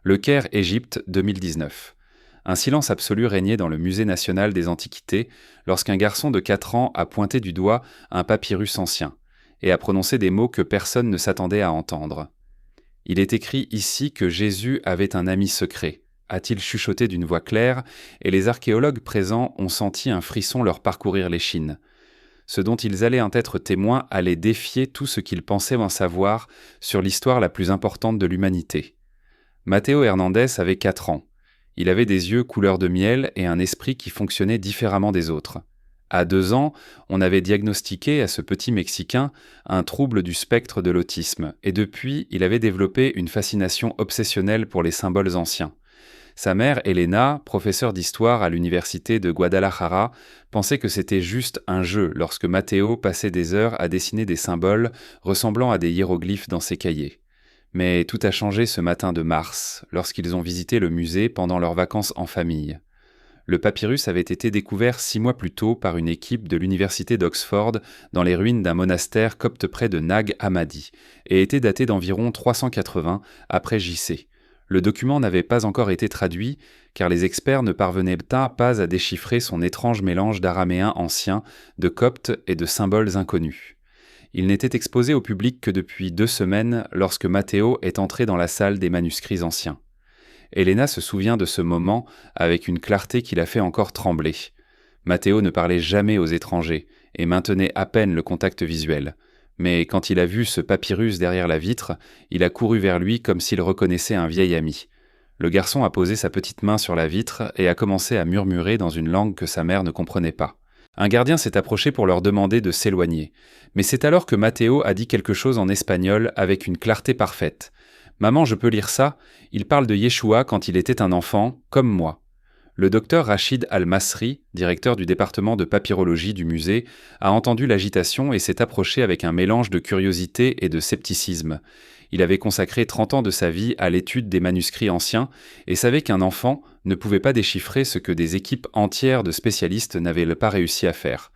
Le Caire, Égypte, 2019. Un silence absolu régnait dans le Musée national des Antiquités lorsqu'un garçon de 4 ans a pointé du doigt un papyrus ancien et a prononcé des mots que personne ne s'attendait à entendre. Il est écrit ici que Jésus avait un ami secret, a-t-il chuchoté d'une voix claire, et les archéologues présents ont senti un frisson leur parcourir l'échine. Ce dont ils allaient en être témoins allait défier tout ce qu'ils pensaient en savoir sur l'histoire la plus importante de l'humanité. Matteo Hernandez avait 4 ans. Il avait des yeux couleur de miel et un esprit qui fonctionnait différemment des autres. À 2 ans, on avait diagnostiqué à ce petit Mexicain un trouble du spectre de l'autisme, et depuis, il avait développé une fascination obsessionnelle pour les symboles anciens. Sa mère, Elena, professeure d'histoire à l'université de Guadalajara, pensait que c'était juste un jeu lorsque Matteo passait des heures à dessiner des symboles ressemblant à des hiéroglyphes dans ses cahiers. Mais tout a changé ce matin de mars, lorsqu'ils ont visité le musée pendant leurs vacances en famille. Le papyrus avait été découvert 6 mois plus tôt par une équipe de l'université d'Oxford dans les ruines d'un monastère copte près de Nag Hammadi et était daté d'environ 380 après JC. Le document n'avait pas encore été traduit car les experts ne parvenaient pas à déchiffrer son étrange mélange d'araméen ancien, de copte et de symboles inconnus. Il n'était exposé au public que depuis 2 semaines lorsque Matteo est entré dans la salle des manuscrits anciens. Elena se souvient de ce moment avec une clarté qui la fait encore trembler. Matteo ne parlait jamais aux étrangers et maintenait à peine le contact visuel. Mais quand il a vu ce papyrus derrière la vitre, il a couru vers lui comme s'il reconnaissait un vieil ami. Le garçon a posé sa petite main sur la vitre et a commencé à murmurer dans une langue que sa mère ne comprenait pas. Un gardien s'est approché pour leur demander de s'éloigner. Mais c'est alors que Matteo a dit quelque chose en espagnol avec une clarté parfaite. « Maman, je peux lire ça ? Il parle de Yeshua quand il était un enfant, comme moi. » Le docteur Rachid Al-Masri, directeur du département de papyrologie du musée, a entendu l'agitation et s'est approché avec un mélange de curiosité et de scepticisme. Il avait consacré 30 ans de sa vie à l'étude des manuscrits anciens et savait qu'un enfant ne pouvait pas déchiffrer ce que des équipes entières de spécialistes n'avaient pas réussi à faire.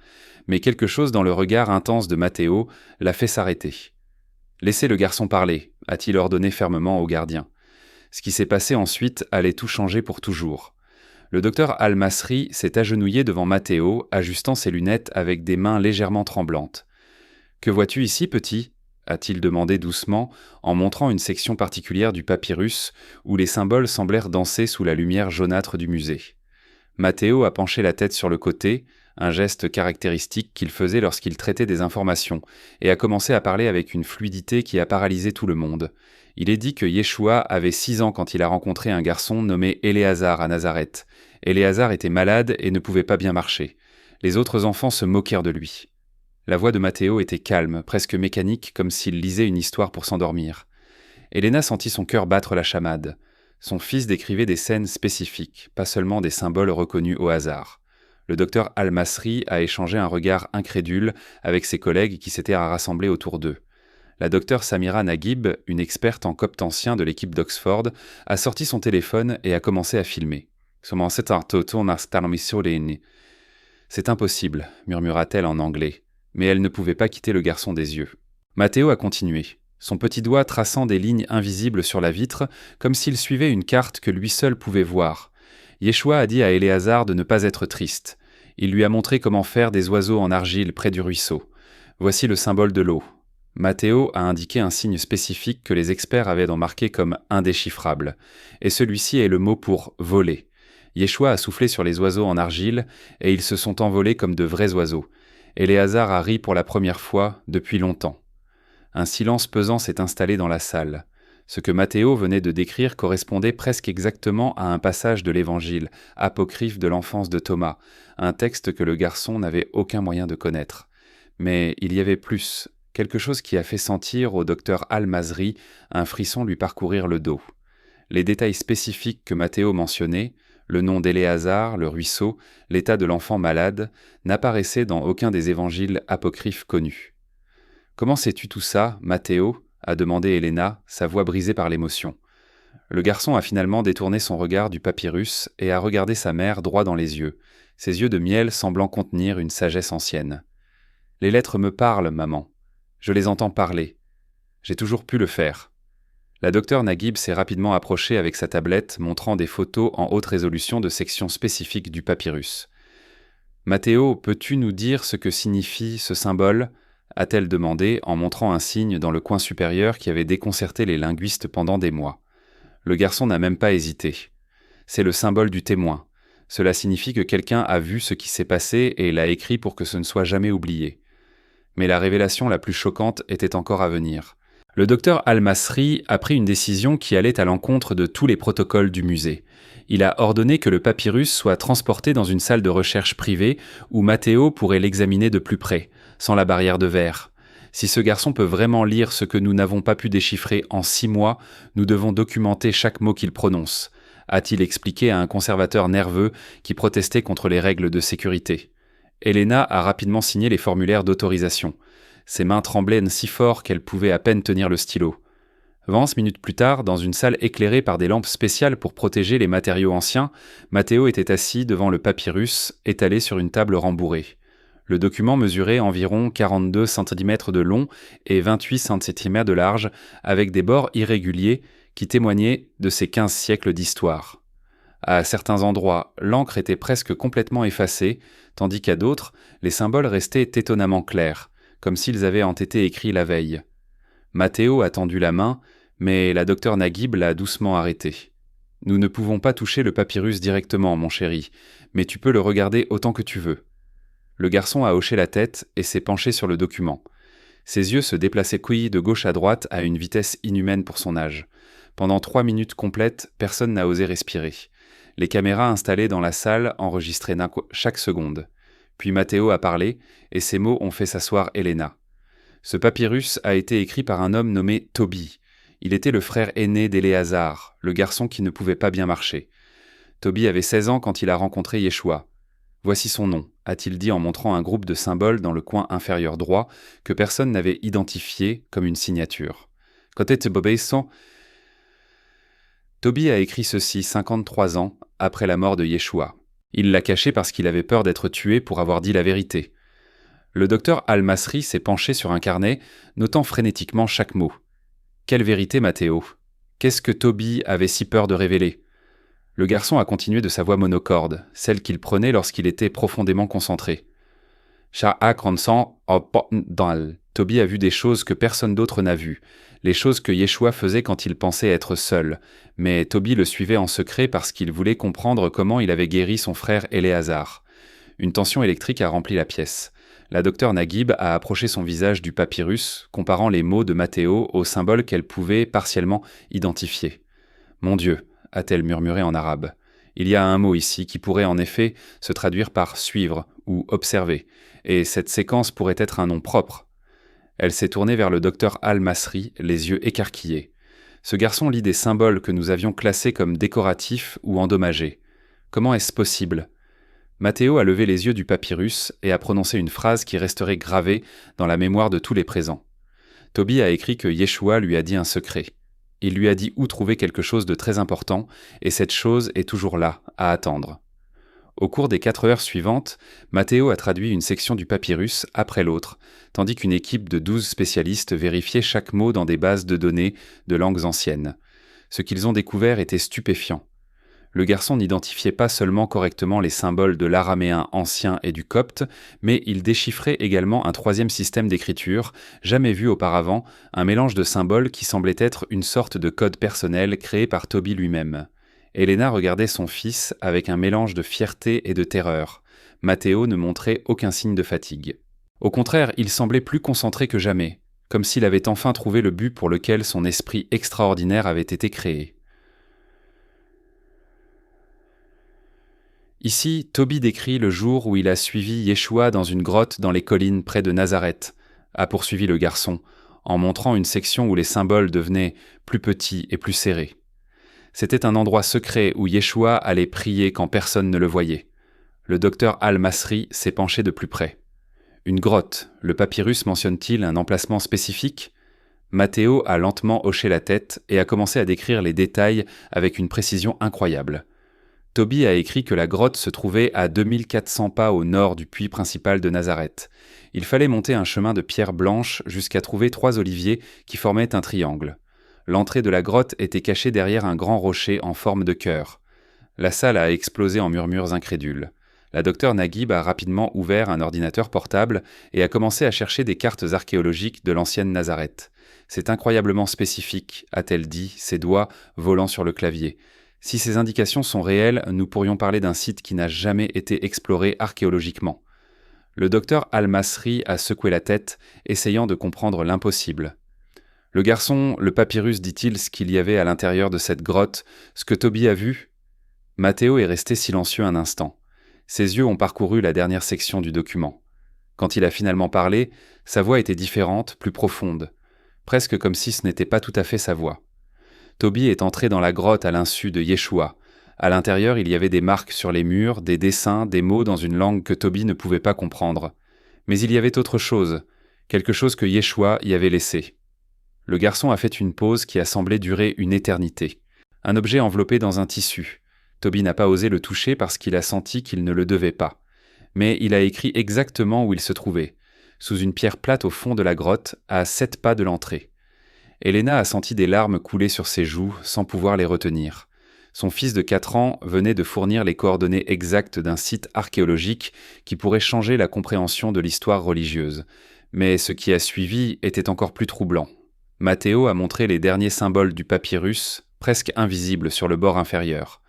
Mais quelque chose dans le regard intense de Matteo l'a fait s'arrêter. « Laissez le garçon parler », a-t-il ordonné fermement au gardien. Ce qui s'est passé ensuite allait tout changer pour toujours. Le docteur Al-Masri s'est agenouillé devant Matteo, ajustant ses lunettes avec des mains légèrement tremblantes. « Que vois-tu ici, petit ?» a-t-il demandé doucement, en montrant une section particulière du papyrus où les symboles semblèrent danser sous la lumière jaunâtre du musée. Matteo a penché la tête sur le côté, un geste caractéristique qu'il faisait lorsqu'il traitait des informations, et a commencé à parler avec une fluidité qui a paralysé tout le monde. Il est dit que Yeshua avait 6 ans quand il a rencontré un garçon nommé Éléazar à Nazareth. Éléazar était malade et ne pouvait pas bien marcher. Les autres enfants se moquèrent de lui. La voix de Matteo était calme, presque mécanique, comme s'il lisait une histoire pour s'endormir. Elena sentit son cœur battre la chamade. Son fils décrivait des scènes spécifiques, pas seulement des symboles reconnus au hasard. Le docteur Al-Masri a échangé un regard incrédule avec ses collègues qui s'étaient rassemblés autour d'eux. La docteure Samira Naguib, une experte en copte ancien de l'équipe d'Oxford, a sorti son téléphone et a commencé à filmer. « C'est impossible, murmura-t-elle en anglais. Mais elle ne pouvait pas quitter le garçon des yeux. Matteo a continué, son petit doigt traçant des lignes invisibles sur la vitre, comme s'il suivait une carte que lui seul pouvait voir. Yeshua a dit à Éléazar de ne pas être triste. Il lui a montré comment faire des oiseaux en argile près du ruisseau. Voici le symbole de l'eau. Matteo a indiqué un signe spécifique que les experts avaient remarqué comme indéchiffrable, et celui-ci est le mot pour « voler ». Yeshua a soufflé sur les oiseaux en argile, et ils se sont envolés comme de vrais oiseaux. Éléazar a ri pour la première fois depuis longtemps. Un silence pesant s'est installé dans la salle. Ce que Matteo venait de décrire correspondait presque exactement à un passage de l'Évangile, apocryphe de l'enfance de Thomas, un texte que le garçon n'avait aucun moyen de connaître. Mais il y avait plus, quelque chose qui a fait sentir au docteur Al-Masri un frisson lui parcourir le dos. Les détails spécifiques que Matteo mentionnait, le nom d'Éléazar, le ruisseau, l'état de l'enfant malade, n'apparaissaient dans aucun des évangiles apocryphes connus. « Comment sais-tu tout ça, Matteo ?» a demandé Elena, sa voix brisée par l'émotion. Le garçon a finalement détourné son regard du papyrus et a regardé sa mère droit dans les yeux, ses yeux de miel semblant contenir une sagesse ancienne. « Les lettres me parlent, maman. Je les entends parler. J'ai toujours pu le faire. La docteure Naguib s'est rapidement approchée avec sa tablette, montrant des photos en haute résolution de sections spécifiques du papyrus. « Mathéo, peux-tu nous dire ce que signifie ce symbole ?» a-t-elle demandé en montrant un signe dans le coin supérieur qui avait déconcerté les linguistes pendant des mois. Le garçon n'a même pas hésité. C'est le symbole du témoin. Cela signifie que quelqu'un a vu ce qui s'est passé et l'a écrit pour que ce ne soit jamais oublié. Mais la révélation la plus choquante était encore à venir. Le docteur Al-Masri a pris une décision qui allait à l'encontre de tous les protocoles du musée. Il a ordonné que le papyrus soit transporté dans une salle de recherche privée où Mathéo pourrait l'examiner de plus près, sans la barrière de verre. Si ce garçon peut vraiment lire ce que nous n'avons pas pu déchiffrer en 6 mois, nous devons documenter chaque mot qu'il prononce, a-t-il expliqué à un conservateur nerveux qui protestait contre les règles de sécurité. Elena a rapidement signé les formulaires d'autorisation. Ses mains tremblaient si fort qu'elle pouvait à peine tenir le stylo. 20 minutes plus tard, dans une salle éclairée par des lampes spéciales pour protéger les matériaux anciens, Mathéo était assis devant le papyrus, étalé sur une table rembourrée. Le document mesurait environ 42 cm de long et 28 cm de large, avec des bords irréguliers qui témoignaient de ces 15 siècles d'histoire. À certains endroits, l'encre était presque complètement effacée, tandis qu'à d'autres, les symboles restaient étonnamment clairs, comme s'ils avaient été écrits la veille. Mathéo a tendu la main, mais la docteure Naguib l'a doucement arrêté. « Nous ne pouvons pas toucher le papyrus directement, mon chéri, mais tu peux le regarder autant que tu veux. » Le garçon a hoché la tête et s'est penché sur le document. Ses yeux se déplaçaient de gauche à droite à une vitesse inhumaine pour son âge. Pendant 3 minutes complètes, personne n'a osé respirer. Les caméras installées dans la salle enregistraient chaque seconde. Puis Mathéo a parlé, et ces mots ont fait s'asseoir Elena. Ce papyrus a été écrit par un homme nommé Toby. Il était le frère aîné d'Éléazar, le garçon qui ne pouvait pas bien marcher. Toby avait 16 ans quand il a rencontré Yeshua. Voici son nom, a-t-il dit en montrant un groupe de symboles dans le coin inférieur droit que personne n'avait identifié comme une signature. Toby a écrit ceci 53 ans après la mort de Yeshua. Il l'a caché parce qu'il avait peur d'être tué pour avoir dit la vérité. Le docteur Al-Masri s'est penché sur un carnet, notant frénétiquement chaque mot. Quelle vérité, Mathéo? Qu'est-ce que Toby avait si peur de révéler? Le garçon a continué de sa voix monocorde, celle qu'il prenait lorsqu'il était profondément concentré. Toby a vu des choses que personne d'autre n'a vues, les choses que Yeshua faisait quand il pensait être seul, mais Toby le suivait en secret parce qu'il voulait comprendre comment il avait guéri son frère Éléazar. Une tension électrique a rempli la pièce. La docteure Naguib a approché son visage du papyrus, comparant les mots de Mathéo aux symboles qu'elle pouvait partiellement identifier. « Mon Dieu !» a-t-elle murmuré en arabe. Il y a un mot ici qui pourrait en effet se traduire par « suivre » ou « observer », et cette séquence pourrait être un nom propre. Elle s'est tournée vers le docteur Al-Masri, les yeux écarquillés. Ce garçon lit des symboles que nous avions classés comme décoratifs ou endommagés. Comment est-ce possible? Mathéo a levé les yeux du papyrus et a prononcé une phrase qui resterait gravée dans la mémoire de tous les présents. Toby a écrit que Yeshua lui a dit un secret. Il lui a dit où trouver quelque chose de très important, et cette chose est toujours là, à attendre. Au cours des 4 heures suivantes, Mathéo a traduit une section du papyrus après l'autre, tandis qu'une équipe de 12 spécialistes vérifiait chaque mot dans des bases de données de langues anciennes. Ce qu'ils ont découvert était stupéfiant. Le garçon n'identifiait pas seulement correctement les symboles de l'araméen ancien et du copte, mais il déchiffrait également un 3e système d'écriture, jamais vu auparavant, un mélange de symboles qui semblait être une sorte de code personnel créé par Toby lui-même. Elena regardait son fils avec un mélange de fierté et de terreur. Mathéo ne montrait aucun signe de fatigue. Au contraire, il semblait plus concentré que jamais, comme s'il avait enfin trouvé le but pour lequel son esprit extraordinaire avait été créé. Ici, Toby décrit le jour où il a suivi Yeshua dans une grotte dans les collines près de Nazareth, a poursuivi le garçon, en montrant une section où les symboles devenaient plus petits et plus serrés. C'était un endroit secret où Yeshua allait prier quand personne ne le voyait. Le docteur Al-Masri s'est penché de plus près. Une grotte, le papyrus mentionne-t-il un emplacement spécifique? Mathéo a lentement hoché la tête et a commencé à décrire les détails avec une précision incroyable. Toby a écrit que la grotte se trouvait à 2400 pas au nord du puits principal de Nazareth. Il fallait monter un chemin de pierre blanche jusqu'à trouver 3 oliviers qui formaient un triangle. L'entrée de la grotte était cachée derrière un grand rocher en forme de cœur. La salle a explosé en murmures incrédules. La docteure Naguib a rapidement ouvert un ordinateur portable et a commencé à chercher des cartes archéologiques de l'ancienne Nazareth. C'est incroyablement spécifique, a-t-elle dit, ses doigts volant sur le clavier. Si ces indications sont réelles, nous pourrions parler d'un site qui n'a jamais été exploré archéologiquement. Le docteur Al-Masri a secoué la tête, essayant de comprendre l'impossible. Le garçon, le papyrus, dit-il ce qu'il y avait à l'intérieur de cette grotte, ce que Toby a vu. Matteo est resté silencieux un instant. Ses yeux ont parcouru la dernière section du document. Quand il a finalement parlé, sa voix était différente, plus profonde, presque comme si ce n'était pas tout à fait sa voix. Toby est entré dans la grotte à l'insu de Yeshua. À l'intérieur, il y avait des marques sur les murs, des dessins, des mots dans une langue que Toby ne pouvait pas comprendre. Mais il y avait autre chose, quelque chose que Yeshua y avait laissé. Le garçon a fait une pause qui a semblé durer une éternité. Un objet enveloppé dans un tissu. Toby n'a pas osé le toucher parce qu'il a senti qu'il ne le devait pas. Mais il a écrit exactement où il se trouvait, sous une pierre plate au fond de la grotte, à 7 pas de l'entrée. Elena a senti des larmes couler sur ses joues sans pouvoir les retenir. Son fils de 4 ans venait de fournir les coordonnées exactes d'un site archéologique qui pourrait changer la compréhension de l'histoire religieuse. Mais ce qui a suivi était encore plus troublant. Matteo a montré les derniers symboles du papyrus, presque invisibles sur le bord inférieur.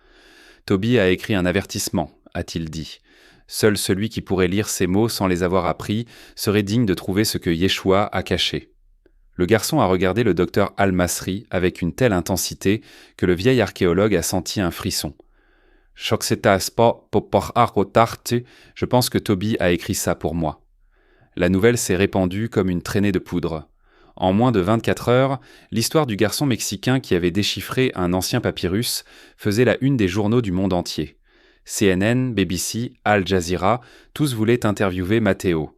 Toby a écrit un avertissement, a-t-il dit. Seul celui qui pourrait lire ces mots sans les avoir appris serait digne de trouver ce que Yeshua a caché. Le garçon a regardé le docteur Al-Masri avec une telle intensité que le vieil archéologue a senti un frisson. « Je pense que Toby a écrit ça pour moi. » La nouvelle s'est répandue comme une traînée de poudre. En moins de 24 heures, l'histoire du garçon mexicain qui avait déchiffré un ancien papyrus faisait la une des journaux du monde entier. CNN, BBC, Al Jazeera, tous voulaient interviewer Matteo.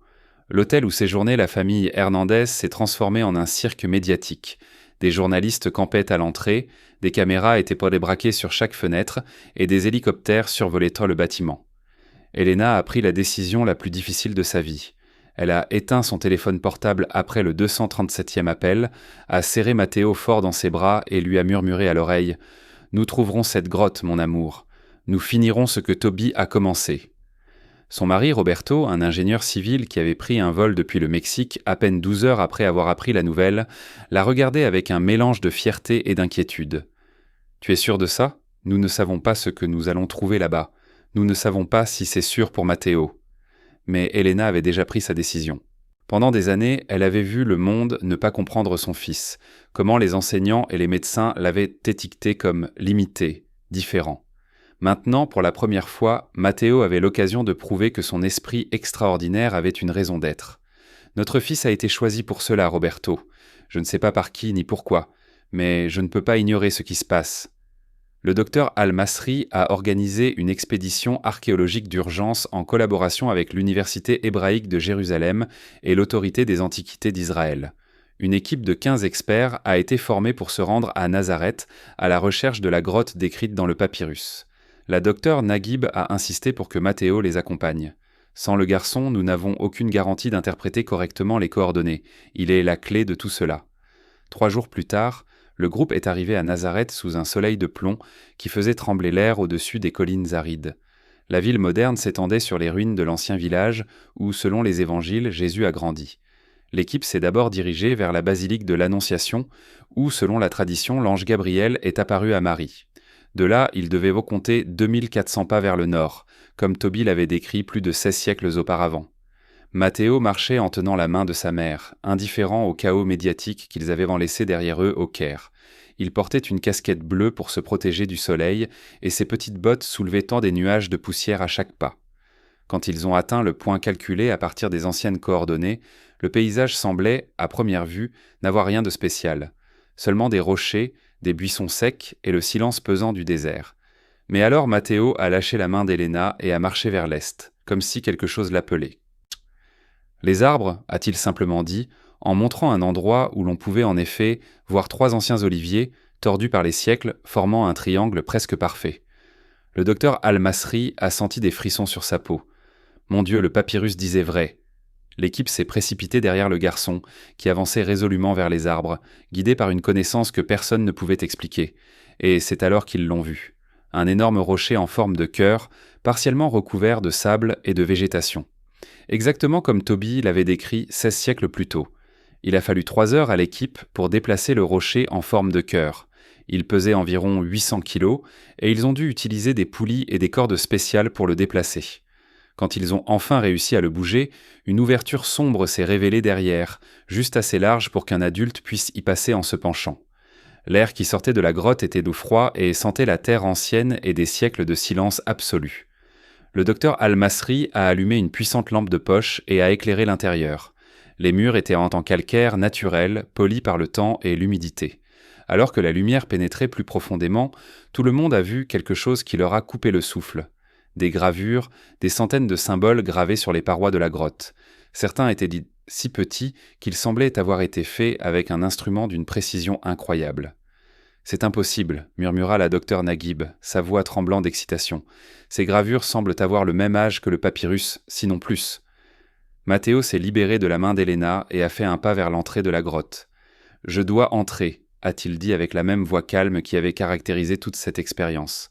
L'hôtel où séjournait la famille Hernandez s'est transformé en un cirque médiatique. Des journalistes campaient à l'entrée, des caméras étaient braquées sur chaque fenêtre et des hélicoptères survolaient le bâtiment. Elena a pris la décision la plus difficile de sa vie. Elle a éteint son téléphone portable après le 237e appel, a serré Matteo fort dans ses bras et lui a murmuré à l'oreille « Nous trouverons cette grotte, mon amour. Nous finirons ce que Toby a commencé. » Son mari, Roberto, un ingénieur civil qui avait pris un vol depuis le Mexique à peine 12 heures après avoir appris la nouvelle, l'a regardé avec un mélange de fierté et d'inquiétude. « Tu es sûr de ça ? Nous ne savons pas ce que nous allons trouver là-bas. Nous ne savons pas si c'est sûr pour Matteo. » Mais Elena avait déjà pris sa décision. Pendant des années, elle avait vu le monde ne pas comprendre son fils, comment les enseignants et les médecins l'avaient étiqueté comme limité, différent. Maintenant, pour la première fois, Matteo avait l'occasion de prouver que son esprit extraordinaire avait une raison d'être. « Notre fils a été choisi pour cela, Roberto. Je ne sais pas par qui ni pourquoi, mais je ne peux pas ignorer ce qui se passe. » Le docteur Al-Masri a organisé une expédition archéologique d'urgence en collaboration avec l'Université hébraïque de Jérusalem et l'Autorité des Antiquités d'Israël. Une équipe de 15 experts a été formée pour se rendre à Nazareth à la recherche de la grotte décrite dans le papyrus. La docteure Naguib a insisté pour que Matteo les accompagne. Sans le garçon, nous n'avons aucune garantie d'interpréter correctement les coordonnées. Il est la clé de tout cela. 3 jours plus tard, le groupe est arrivé à Nazareth sous un soleil de plomb qui faisait trembler l'air au-dessus des collines arides. La ville moderne s'étendait sur les ruines de l'ancien village où, selon les évangiles, Jésus a grandi. L'équipe s'est d'abord dirigée vers la basilique de l'Annonciation où, selon la tradition, l'ange Gabriel est apparu à Marie. De là, il devait compter 2400 pas vers le nord, comme Toby l'avait décrit plus de 16 siècles auparavant. Matteo marchait en tenant la main de sa mère, indifférent au chaos médiatique qu'ils avaient laissé derrière eux au Caire. Il portait une casquette bleue pour se protéger du soleil, et ses petites bottes soulevaient tant des nuages de poussière à chaque pas. Quand ils ont atteint le point calculé à partir des anciennes coordonnées, le paysage semblait, à première vue, n'avoir rien de spécial. Seulement des rochers, des buissons secs et le silence pesant du désert. Mais alors Matteo a lâché la main d'Elena et a marché vers l'est, comme si quelque chose l'appelait. « Les arbres, a-t-il simplement dit, en montrant un endroit où l'on pouvait en effet voir 3 anciens oliviers, tordus par les siècles, formant un triangle presque parfait. Le docteur Al-Masri a senti des frissons sur sa peau. « Mon Dieu, le papyrus disait vrai. L'équipe s'est précipitée derrière le garçon, qui avançait résolument vers les arbres, guidé par une connaissance que personne ne pouvait expliquer. Et c'est alors qu'ils l'ont vu. Un énorme rocher en forme de cœur, partiellement recouvert de sable et de végétation. Exactement comme Toby l'avait décrit 16 siècles plus tôt. Il a fallu 3 heures à l'équipe pour déplacer le rocher en forme de cœur. Il pesait environ 800 kilos et ils ont dû utiliser des poulies et des cordes spéciales pour le déplacer. Quand ils ont enfin réussi à le bouger, une ouverture sombre s'est révélée derrière, juste assez large pour qu'un adulte puisse y passer en se penchant. L'air qui sortait de la grotte était d'eau froid et sentait la terre ancienne et des siècles de silence absolu. Le docteur Al-Masri a allumé une puissante lampe de poche et a éclairé l'intérieur. Les murs étaient en calcaire naturel, polis par le temps et l'humidité. Alors que la lumière pénétrait plus profondément, tout le monde a vu quelque chose qui leur a coupé le souffle. Des gravures, des centaines de symboles gravés sur les parois de la grotte. Certains étaient si petits qu'ils semblaient avoir été faits avec un instrument d'une précision incroyable. « C'est impossible, » murmura la docteure Naguib, sa voix tremblant d'excitation. « Ces gravures semblent avoir le même âge que le papyrus, sinon plus. » Matteo s'est libéré de la main d'Elena et a fait un pas vers l'entrée de la grotte. « Je dois entrer », a-t-il dit avec la même voix calme qui avait caractérisé toute cette expérience.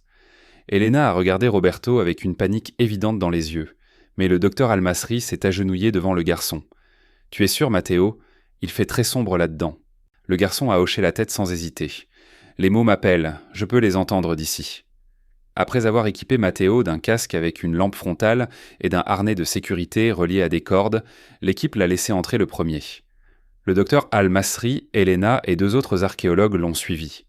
Elena a regardé Roberto avec une panique évidente dans les yeux, mais le docteur Al-Masri s'est agenouillé devant le garçon. « Tu es sûr, Matteo ? Il fait très sombre là-dedans. » Le garçon a hoché la tête sans hésiter. « Les mots m'appellent, je peux les entendre d'ici. » Après avoir équipé Matteo d'un casque avec une lampe frontale et d'un harnais de sécurité relié à des cordes, l'équipe l'a laissé entrer le premier. Le docteur Al-Masri, Elena et 2 autres archéologues l'ont suivi.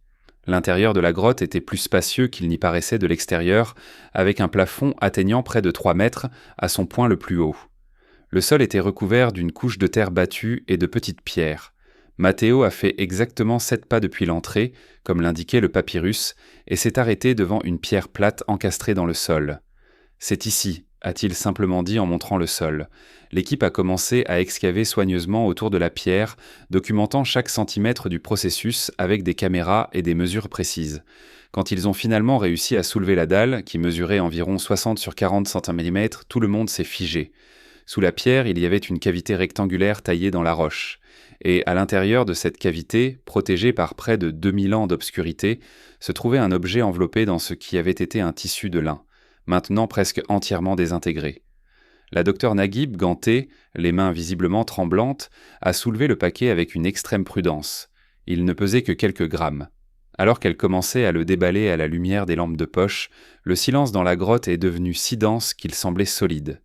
L'intérieur de la grotte était plus spacieux qu'il n'y paraissait de l'extérieur, avec un plafond atteignant près de 3 mètres à son point le plus haut. Le sol était recouvert d'une couche de terre battue et de petites pierres. Matteo a fait exactement 7 pas depuis l'entrée, comme l'indiquait le papyrus, et s'est arrêté devant une pierre plate encastrée dans le sol. « C'est ici », a-t-il simplement dit en montrant le sol. L'équipe a commencé à excaver soigneusement autour de la pierre, documentant chaque centimètre du processus avec des caméras et des mesures précises. Quand ils ont finalement réussi à soulever la dalle, qui mesurait environ 60 sur 40 cm, tout le monde s'est figé. Sous la pierre, il y avait une cavité rectangulaire taillée dans la roche. Et à l'intérieur de cette cavité, protégée par près de 2000 ans d'obscurité, se trouvait un objet enveloppé dans ce qui avait été un tissu de lin, maintenant presque entièrement désintégré. La docteure Naguib, gantée, les mains visiblement tremblantes, a soulevé le paquet avec une extrême prudence. Il ne pesait que quelques grammes. Alors qu'elle commençait à le déballer à la lumière des lampes de poche, le silence dans la grotte est devenu si dense qu'il semblait solide.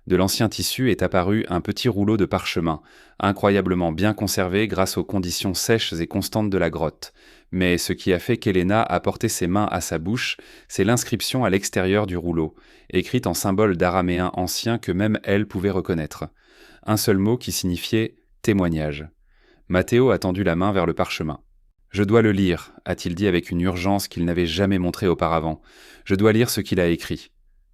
De l'ancien tissu est apparu un petit rouleau de parchemin, incroyablement bien conservé grâce aux conditions sèches et constantes de la grotte. Mais ce qui a fait qu'Elena a porté ses mains à sa bouche, c'est l'inscription à l'extérieur du rouleau, écrite en symbole d'araméen ancien que même elle pouvait reconnaître. Un seul mot qui signifiait « témoignage ». Matteo a tendu la main vers le parchemin. « Je dois le lire », a-t-il dit avec une urgence qu'il n'avait jamais montrée auparavant. « Je dois lire ce qu'il a écrit. »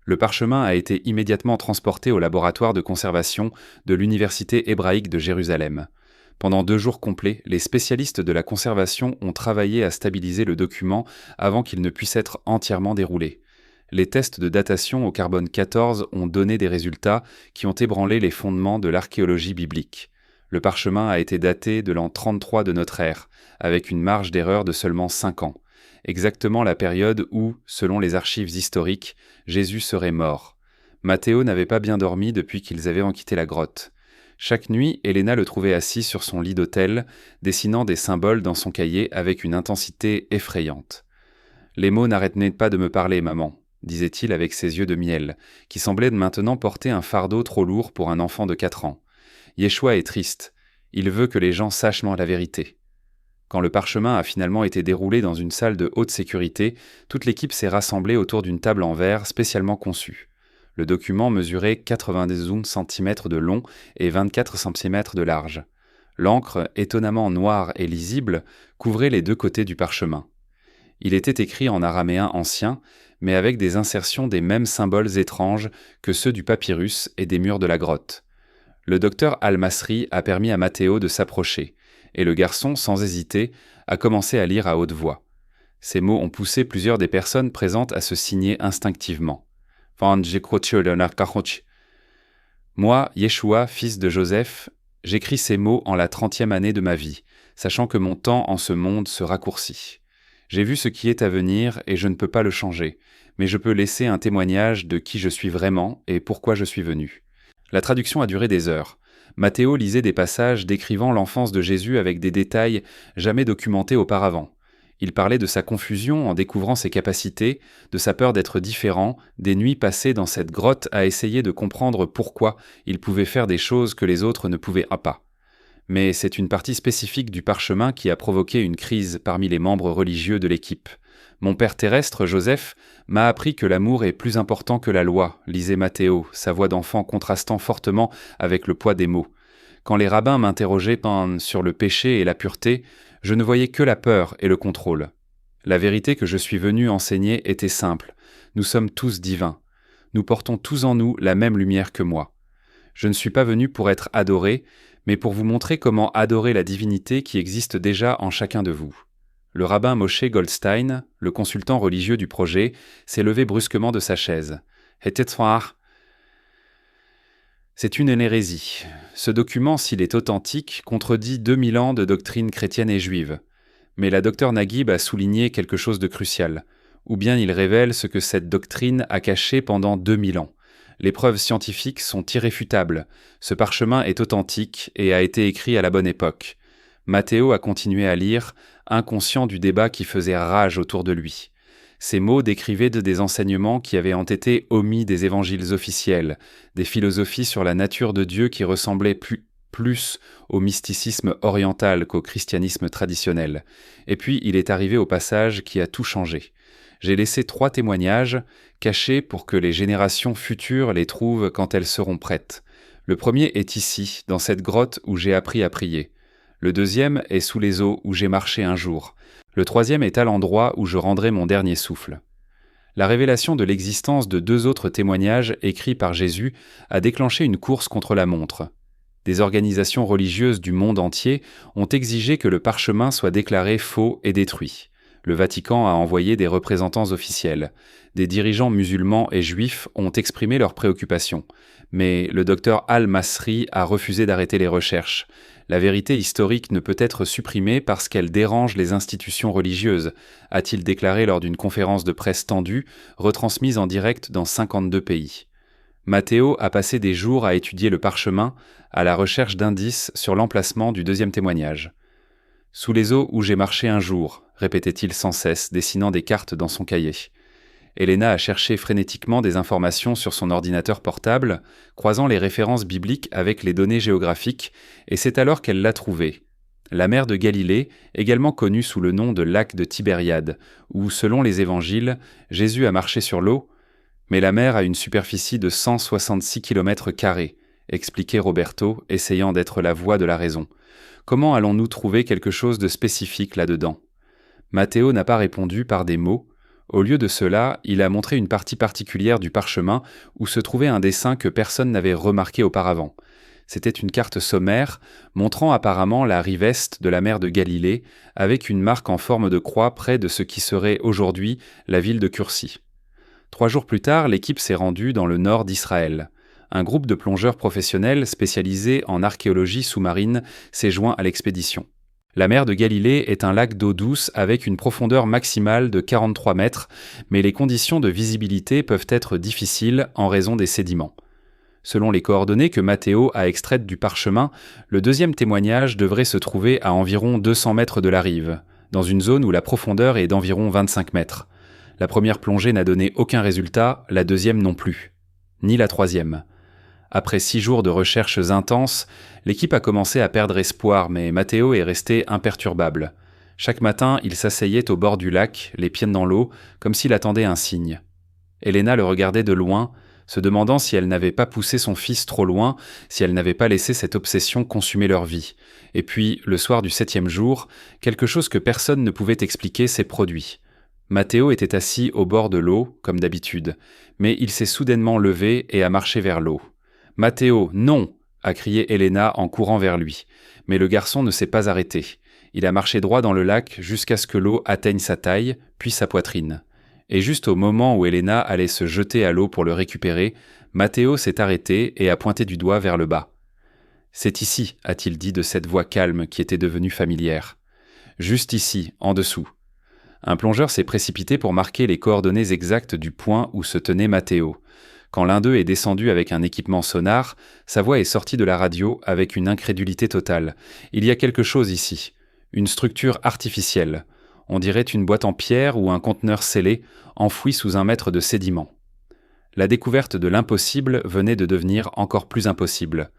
Le parchemin a été immédiatement transporté au laboratoire de conservation de l'Université hébraïque de Jérusalem. Pendant 2 jours complets, les spécialistes de la conservation ont travaillé à stabiliser le document avant qu'il ne puisse être entièrement déroulé. Les tests de datation au carbone 14 ont donné des résultats qui ont ébranlé les fondements de l'archéologie biblique. Le parchemin a été daté de l'an 33 de notre ère, avec une marge d'erreur de seulement 5 ans. Exactement la période où, selon les archives historiques, Jésus serait mort. Matteo n'avait pas bien dormi depuis qu'ils avaient quitté la grotte. Chaque nuit, Elena le trouvait assis sur son lit d'autel, dessinant des symboles dans son cahier avec une intensité effrayante. « Les mots n'arrêtent pas de me parler, maman », disait-il avec ses yeux de miel, qui semblaient maintenant porter un fardeau trop lourd pour un enfant de 4 ans. « Yeshua est triste. Il veut que les gens sachent la vérité. » Quand le parchemin a finalement été déroulé dans une salle de haute sécurité, toute l'équipe s'est rassemblée autour d'une table en verre spécialement conçue. Le document mesurait 91 cm de long et 24 cm de large. L'encre, étonnamment noire et lisible, couvrait les 2 côtés du parchemin. Il était écrit en araméen ancien, mais avec des insertions des mêmes symboles étranges que ceux du papyrus et des murs de la grotte. Le docteur Al-Masri a permis à Matteo de s'approcher, et le garçon, sans hésiter, a commencé à lire à haute voix. Ces mots ont poussé plusieurs des personnes présentes à se signer instinctivement. « Moi, Yeshua, fils de Joseph, j'écris ces mots en la 30e année de ma vie, sachant que mon temps en ce monde se raccourcit. J'ai vu ce qui est à venir et je ne peux pas le changer, mais je peux laisser un témoignage de qui je suis vraiment et pourquoi je suis venu. La traduction a duré des heures. Matthéo lisait des passages décrivant l'enfance de Jésus avec des détails jamais documentés auparavant. Il parlait de sa confusion en découvrant ses capacités, de sa peur d'être différent, des nuits passées dans cette grotte à essayer de comprendre pourquoi il pouvait faire des choses que les autres ne pouvaient pas. Mais c'est une partie spécifique du parchemin qui a provoqué une crise parmi les membres religieux de l'équipe. Mon père terrestre, Joseph, m'a appris que l'amour est plus important que la loi, lisait Matthéo, sa voix d'enfant contrastant fortement avec le poids des mots. Quand les rabbins m'interrogeaient sur le péché et la pureté, je ne voyais que la peur et le contrôle. La vérité que je suis venu enseigner était simple. Nous sommes tous divins. Nous portons tous en nous la même lumière que moi. Je ne suis pas venu pour être adoré, mais pour vous montrer comment adorer la divinité qui existe déjà en chacun de vous. Le rabbin Moshe Goldstein, le consultant religieux du projet, s'est levé brusquement de sa chaise. C'est une hérésie. Ce document, s'il est authentique, contredit 2000 ans de doctrine chrétienne et juive. Mais la Dr Naguib a souligné quelque chose de crucial. Ou bien il révèle ce que cette doctrine a caché pendant 2000 ans. Les preuves scientifiques sont irréfutables. Ce parchemin est authentique et a été écrit à la bonne époque. Matthéo a continué à lire, inconscient du débat qui faisait rage autour de lui. Ces mots décrivaient des enseignements qui avaient été omis des évangiles officiels, des philosophies sur la nature de Dieu qui ressemblaient plus au mysticisme oriental qu'au christianisme traditionnel. Et puis il est arrivé au passage qui a tout changé. J'ai laissé 3 témoignages, cachés pour que les générations futures les trouvent quand elles seront prêtes. Le premier est ici, dans cette grotte où j'ai appris à prier. Le deuxième est sous les eaux où j'ai marché un jour. Le troisième est à l'endroit où je rendrai mon dernier souffle. La révélation de l'existence de 2 autres témoignages écrits par Jésus a déclenché une course contre la montre. Des organisations religieuses du monde entier ont exigé que le parchemin soit déclaré faux et détruit. Le Vatican a envoyé des représentants officiels. Des dirigeants musulmans et juifs ont exprimé leurs préoccupations. Mais le docteur Al-Masri a refusé d'arrêter les recherches. La vérité historique ne peut être supprimée parce qu'elle dérange les institutions religieuses, a-t-il déclaré lors d'une conférence de presse tendue, retransmise en direct dans 52 pays. Matthéo a passé des jours à étudier le parchemin, à la recherche d'indices sur l'emplacement du deuxième témoignage. « Sous les eaux où j'ai marché un jour », répétait-il sans cesse, dessinant des cartes dans son cahier. Elena a cherché frénétiquement des informations sur son ordinateur portable, croisant les références bibliques avec les données géographiques, et c'est alors qu'elle l'a trouvé. La mer de Galilée, également connue sous le nom de lac de Tibériade, où, selon les évangiles, Jésus a marché sur l'eau, mais la mer a une superficie de 166 km², expliquait Roberto, essayant d'être la voix de la raison. Comment allons-nous trouver quelque chose de spécifique là-dedans ? Matthéo n'a pas répondu par des mots. Au lieu de cela, il a montré une partie particulière du parchemin où se trouvait un dessin que personne n'avait remarqué auparavant. C'était une carte sommaire montrant apparemment la rive est de la mer de Galilée avec une marque en forme de croix près de ce qui serait aujourd'hui la ville de Cursi. 3 jours plus tard, l'équipe s'est rendue dans le nord d'Israël. Un groupe de plongeurs professionnels spécialisés en archéologie sous-marine s'est joint à l'expédition. La mer de Galilée est un lac d'eau douce avec une profondeur maximale de 43 mètres, mais les conditions de visibilité peuvent être difficiles en raison des sédiments. Selon les coordonnées que Matthéo a extraites du parchemin, le deuxième témoignage devrait se trouver à environ 200 mètres de la rive, dans une zone où la profondeur est d'environ 25 mètres. La première plongée n'a donné aucun résultat, la deuxième non plus. Ni la troisième. Après 6 jours de recherches intenses, l'équipe a commencé à perdre espoir, mais Matthéo est resté imperturbable. Chaque matin, il s'asseyait au bord du lac, les pieds dans l'eau, comme s'il attendait un signe. Elena le regardait de loin, se demandant si elle n'avait pas poussé son fils trop loin, si elle n'avait pas laissé cette obsession consumer leur vie. Et puis, le soir du 7e jour, quelque chose que personne ne pouvait expliquer s'est produit. Matthéo était assis au bord de l'eau, comme d'habitude, mais il s'est soudainement levé et a marché vers l'eau. « Matthéo, non !» a crié Elena en courant vers lui. Mais le garçon ne s'est pas arrêté. Il a marché droit dans le lac jusqu'à ce que l'eau atteigne sa taille, puis sa poitrine. Et juste au moment où Elena allait se jeter à l'eau pour le récupérer, Matteo s'est arrêté et a pointé du doigt vers le bas. « C'est ici », a-t-il dit de cette voix calme qui était devenue familière. « Juste ici, en dessous. » Un plongeur s'est précipité pour marquer les coordonnées exactes du point où se tenait Matteo. Quand l'un d'eux est descendu avec un équipement sonar, sa voix est sortie de la radio avec une incrédulité totale. « Il y a quelque chose ici. Une structure artificielle. On dirait une boîte en pierre ou un conteneur scellé, enfoui sous un mètre de sédiments. » La découverte de l'impossible venait de devenir encore plus impossible.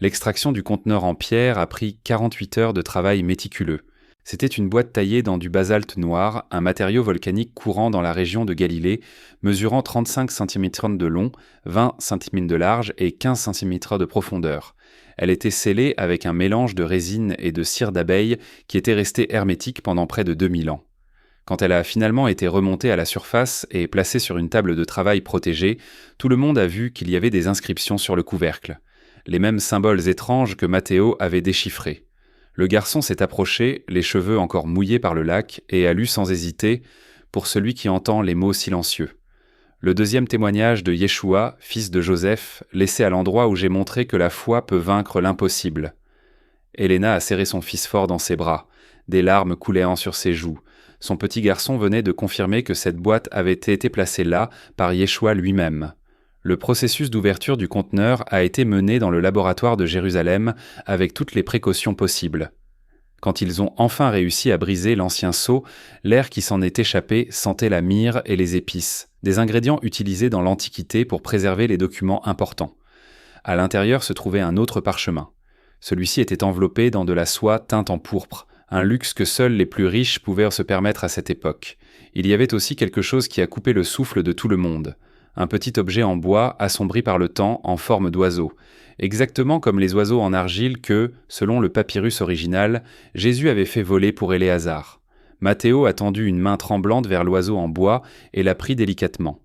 L'extraction du conteneur en pierre a pris 48 heures de travail méticuleux. C'était une boîte taillée dans du basalte noir, un matériau volcanique courant dans la région de Galilée, mesurant 35 cm de long, 20 cm de large et 15 cm de profondeur. Elle était scellée avec un mélange de résine et de cire d'abeille qui était resté hermétique pendant près de 2000 ans. Quand elle a finalement été remontée à la surface et placée sur une table de travail protégée, tout le monde a vu qu'il y avait des inscriptions sur le couvercle. Les mêmes symboles étranges que Matteo avait déchiffrés. Le garçon s'est approché, les cheveux encore mouillés par le lac, et a lu sans hésiter « Pour celui qui entend les mots silencieux ». Le deuxième témoignage de Yeshua, fils de Joseph, laissé à l'endroit où j'ai montré que la foi peut vaincre l'impossible. Elena a serré son fils fort dans ses bras, des larmes coulant sur ses joues. Son petit garçon venait de confirmer que cette boîte avait été placée là par Yeshua lui-même. Le processus d'ouverture du conteneur a été mené dans le laboratoire de Jérusalem avec toutes les précautions possibles. Quand ils ont enfin réussi à briser l'ancien seau, l'air qui s'en est échappé sentait la myrrhe et les épices, des ingrédients utilisés dans l'Antiquité pour préserver les documents importants. À l'intérieur se trouvait un autre parchemin. Celui-ci était enveloppé dans de la soie teinte en pourpre, un luxe que seuls les plus riches pouvaient se permettre à cette époque. Il y avait aussi quelque chose qui a coupé le souffle de tout le monde. Un petit objet en bois assombri par le temps en forme d'oiseau, exactement comme les oiseaux en argile que, selon le papyrus original, Jésus avait fait voler pour Éléazar. Matteo a tendu une main tremblante vers l'oiseau en bois et l'a pris délicatement.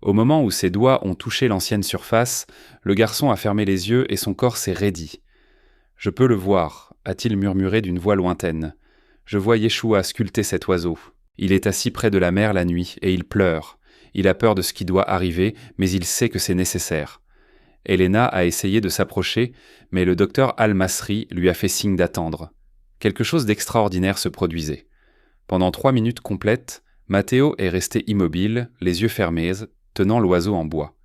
Au moment où ses doigts ont touché l'ancienne surface, le garçon a fermé les yeux et son corps s'est raidi. « Je peux le voir », a-t-il murmuré d'une voix lointaine. « Je vois Yeshua sculpter cet oiseau. Il est assis près de la mer la nuit et il pleure. Il a peur de ce qui doit arriver, mais il sait que c'est nécessaire. » Elena a essayé de s'approcher, mais le docteur Al-Masri lui a fait signe d'attendre. Quelque chose d'extraordinaire se produisait. Pendant 3 minutes complètes, Matteo est resté immobile, les yeux fermés, tenant l'oiseau en bois.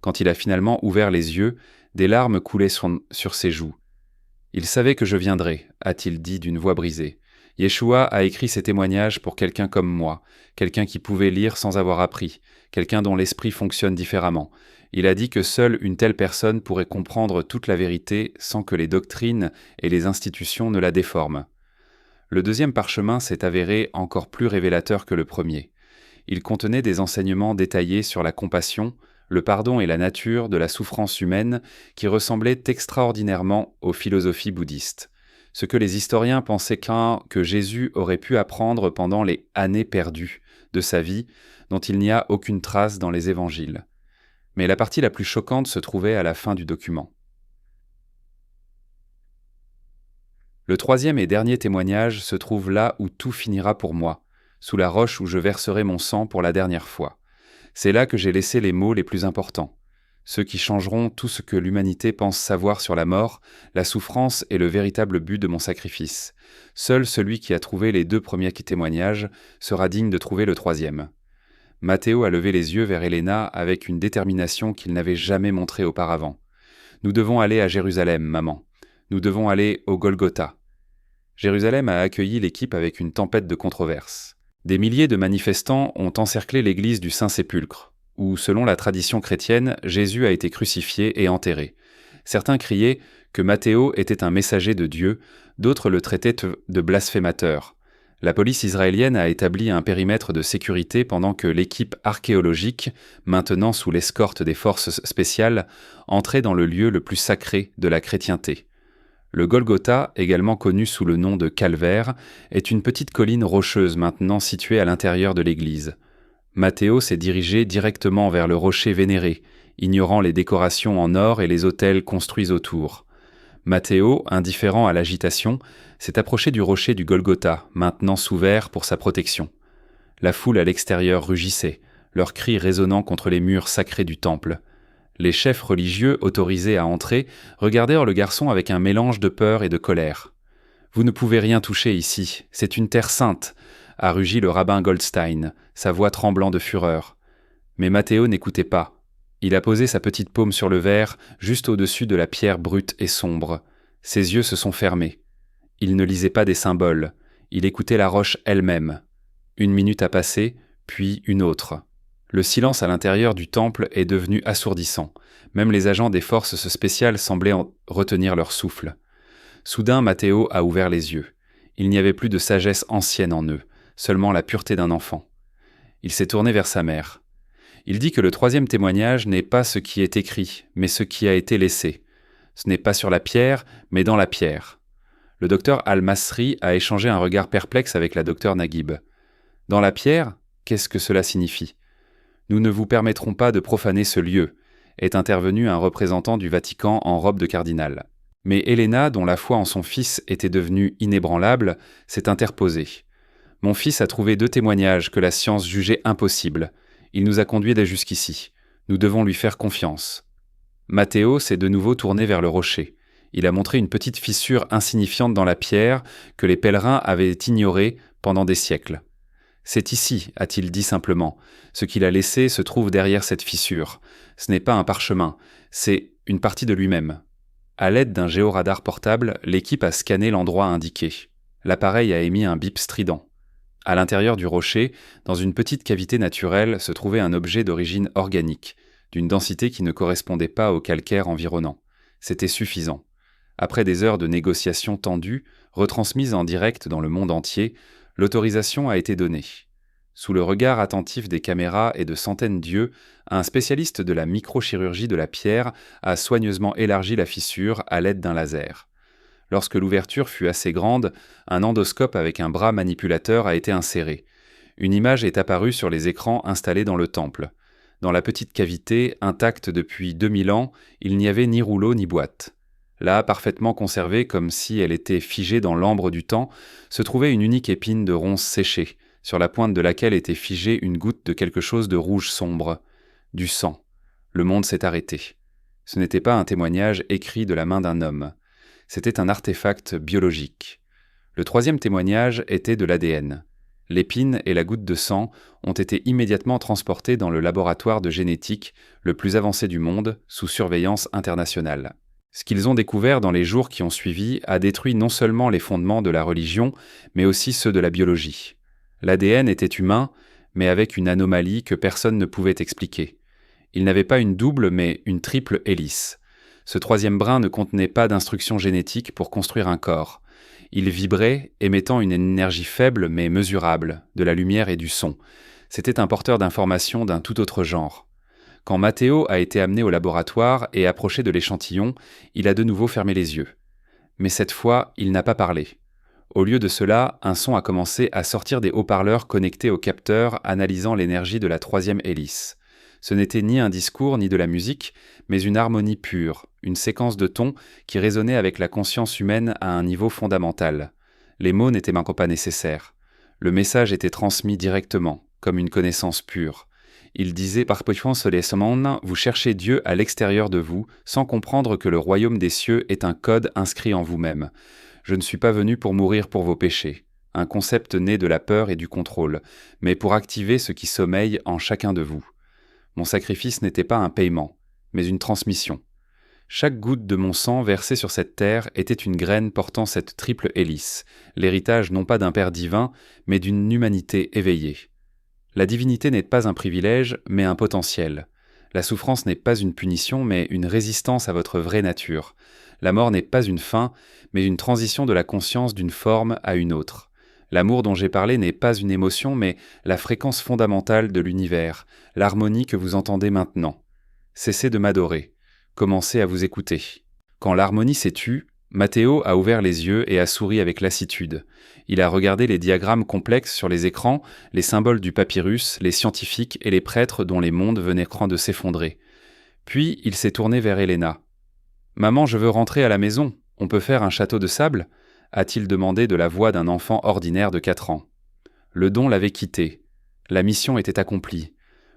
Quand il a finalement ouvert les yeux, des larmes coulaient sur ses joues. « Il savait que je viendrais », a-t-il dit d'une voix brisée. Yeshua a écrit ces témoignages pour quelqu'un comme moi, quelqu'un qui pouvait lire sans avoir appris, quelqu'un dont l'esprit fonctionne différemment. Il a dit que seule une telle personne pourrait comprendre toute la vérité sans que les doctrines et les institutions ne la déforment. Le deuxième parchemin s'est avéré encore plus révélateur que le premier. Il contenait des enseignements détaillés sur la compassion, le pardon et la nature de la souffrance humaine qui ressemblaient extraordinairement aux philosophies bouddhistes. Ce que les historiens pensaient que Jésus aurait pu apprendre pendant les années perdues de sa vie, dont il n'y a aucune trace dans les évangiles. Mais la partie la plus choquante se trouvait à la fin du document. Le troisième et dernier témoignage se trouve là où tout finira pour moi, sous la roche où je verserai mon sang pour la dernière fois. C'est là que j'ai laissé les mots les plus importants. Ceux qui changeront tout ce que l'humanité pense savoir sur la mort, la souffrance et le véritable but de mon sacrifice. Seul celui qui a trouvé les 2 premiers témoignages sera digne de trouver le troisième. Matteo a levé les yeux vers Elena avec une détermination qu'il n'avait jamais montrée auparavant. « Nous devons aller à Jérusalem, maman. Nous devons aller au Golgotha. » Jérusalem a accueilli l'équipe avec une tempête de controverses. Des milliers de manifestants ont encerclé l'église du Saint-Sépulcre, où, selon la tradition chrétienne, Jésus a été crucifié et enterré. Certains criaient que Matteo était un messager de Dieu, d'autres le traitaient de blasphémateur. La police israélienne a établi un périmètre de sécurité pendant que l'équipe archéologique, maintenant sous l'escorte des forces spéciales, entrait dans le lieu le plus sacré de la chrétienté. Le Golgotha, également connu sous le nom de Calvaire, est une petite colline rocheuse maintenant située à l'intérieur de l'église. Matteo s'est dirigé directement vers le rocher vénéré, ignorant les décorations en or et les autels construits autour. Matteo, indifférent à l'agitation, s'est approché du rocher du Golgotha, maintenant sous verre pour sa protection. La foule à l'extérieur rugissait, leurs cris résonnant contre les murs sacrés du temple. Les chefs religieux, autorisés à entrer, regardèrent le garçon avec un mélange de peur et de colère. « Vous ne pouvez rien toucher ici, c'est une terre sainte !» a rugi le rabbin Goldstein, sa voix tremblant de fureur. Mais Matteo n'écoutait pas. Il a posé sa petite paume sur le verre, juste au-dessus de la pierre brute et sombre. Ses yeux se sont fermés. Il ne lisait pas des symboles, il écoutait la roche elle-même. Une minute a passé, puis une autre. Le silence à l'intérieur du temple est devenu assourdissant. Même les agents des forces spéciales semblaient retenir leur souffle. Soudain, Matteo a ouvert les yeux. Il n'y avait plus de sagesse ancienne en eux, seulement la pureté d'un enfant. Il s'est tourné vers sa mère. Il dit que le troisième témoignage n'est pas ce qui est écrit, mais ce qui a été laissé. Ce n'est pas sur la pierre, mais dans la pierre. Le docteur Al-Masri a échangé un regard perplexe avec la docteure Naguib. Dans la pierre, qu'est-ce que cela signifie ? Nous ne vous permettrons pas de profaner ce lieu, est intervenu un représentant du Vatican en robe de cardinal. Mais Helena, dont la foi en son fils était devenue inébranlable, s'est interposée. Mon fils a trouvé 2 témoignages que la science jugeait impossibles. Il nous a conduits dès jusqu'ici. Nous devons lui faire confiance. Matteo s'est de nouveau tourné vers le rocher. Il a montré une petite fissure insignifiante dans la pierre que les pèlerins avaient ignorée pendant des siècles. C'est ici, a-t-il dit simplement. Ce qu'il a laissé se trouve derrière cette fissure. Ce n'est pas un parchemin, c'est une partie de lui-même. À l'aide d'un géoradar portable, l'équipe a scanné l'endroit indiqué. L'appareil a émis un bip strident. À l'intérieur du rocher, dans une petite cavité naturelle, se trouvait un objet d'origine organique, d'une densité qui ne correspondait pas au calcaire environnant. C'était suffisant. Après des heures de négociations tendues, retransmises en direct dans le monde entier, l'autorisation a été donnée. Sous le regard attentif des caméras et de centaines d'yeux, un spécialiste de la microchirurgie de la pierre a soigneusement élargi la fissure à l'aide d'un laser. Lorsque l'ouverture fut assez grande, un endoscope avec un bras manipulateur a été inséré. Une image est apparue sur les écrans installés dans le temple. Dans la petite cavité, intacte depuis 2000 ans, il n'y avait ni rouleau ni boîte. Là, parfaitement conservée comme si elle était figée dans l'ambre du temps, se trouvait une unique épine de ronce séchée, sur la pointe de laquelle était figée une goutte de quelque chose de rouge sombre. Du sang. Le monde s'est arrêté. Ce n'était pas un témoignage écrit de la main d'un homme. C'était un artefact biologique. Le troisième témoignage était de l'ADN. L'épine et la goutte de sang ont été immédiatement transportés dans le laboratoire de génétique le plus avancé du monde, sous surveillance internationale. Ce qu'ils ont découvert dans les jours qui ont suivi a détruit non seulement les fondements de la religion, mais aussi ceux de la biologie. L'ADN était humain, mais avec une anomalie que personne ne pouvait expliquer. Il n'avait pas une double, mais une triple hélice. Ce troisième brin ne contenait pas d'instructions génétiques pour construire un corps. Il vibrait, émettant une énergie faible mais mesurable, de la lumière et du son. C'était un porteur d'informations d'un tout autre genre. Quand Matteo a été amené au laboratoire et approché de l'échantillon, il a de nouveau fermé les yeux. Mais cette fois, il n'a pas parlé. Au lieu de cela, un son a commencé à sortir des haut-parleurs connectés au capteur analysant l'énergie de la troisième hélice. Ce n'était ni un discours ni de la musique, mais une harmonie pure, une séquence de tons qui résonnait avec la conscience humaine à un niveau fondamental. Les mots n'étaient même pas nécessaires. Le message était transmis directement, comme une connaissance pure. Il disait par semaines, vous cherchez Dieu à l'extérieur de vous, sans comprendre que le royaume des cieux est un code inscrit en vous-même. Je ne suis pas venu pour mourir pour vos péchés, un concept né de la peur et du contrôle, mais pour activer ce qui sommeille en chacun de vous. Mon sacrifice n'était pas un paiement, mais une transmission. Chaque goutte de mon sang versée sur cette terre était une graine portant cette triple hélice, l'héritage non pas d'un Père divin, mais d'une humanité éveillée. La divinité n'est pas un privilège, mais un potentiel. La souffrance n'est pas une punition, mais une résistance à votre vraie nature. La mort n'est pas une fin, mais une transition de la conscience d'une forme à une autre. L'amour dont j'ai parlé n'est pas une émotion, mais la fréquence fondamentale de l'univers, l'harmonie que vous entendez maintenant. Cessez de m'adorer. Commencez à vous écouter. Quand l'harmonie s'est tue, Matteo a ouvert les yeux et a souri avec lassitude. Il a regardé les diagrammes complexes sur les écrans, les symboles du papyrus, les scientifiques et les prêtres dont les mondes venaient de s'effondrer. Puis il s'est tourné vers Helena. « Maman, je veux rentrer à la maison. On peut faire un château de sable ?» a-t-il demandé de la voix d'un enfant ordinaire de 4 ans. Le don l'avait quitté. La mission était accomplie.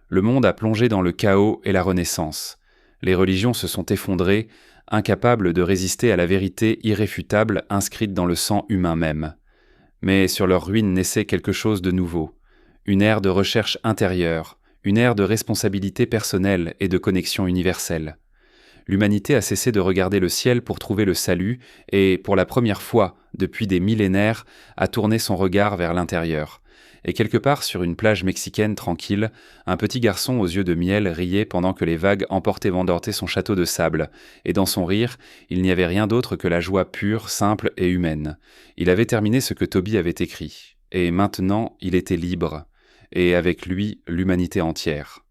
Le monde a plongé dans le chaos et la renaissance. Les religions se sont effondrées, incapables de résister à la vérité irréfutable inscrite dans le sang humain même. Mais sur leur ruine naissait quelque chose de nouveau, une ère de recherche intérieure, une ère de responsabilité personnelle et de connexion universelle. L'humanité a cessé de regarder le ciel pour trouver le salut et, pour la première fois depuis des millénaires, a tourné son regard vers l'intérieur. Et quelque part sur une plage mexicaine tranquille, un petit garçon aux yeux de miel riait pendant que les vagues emportaient Vendorté son château de sable, et dans son rire, il n'y avait rien d'autre que la joie pure, simple et humaine. Il avait terminé ce que Toby avait écrit, et maintenant il était libre, et avec lui l'humanité entière.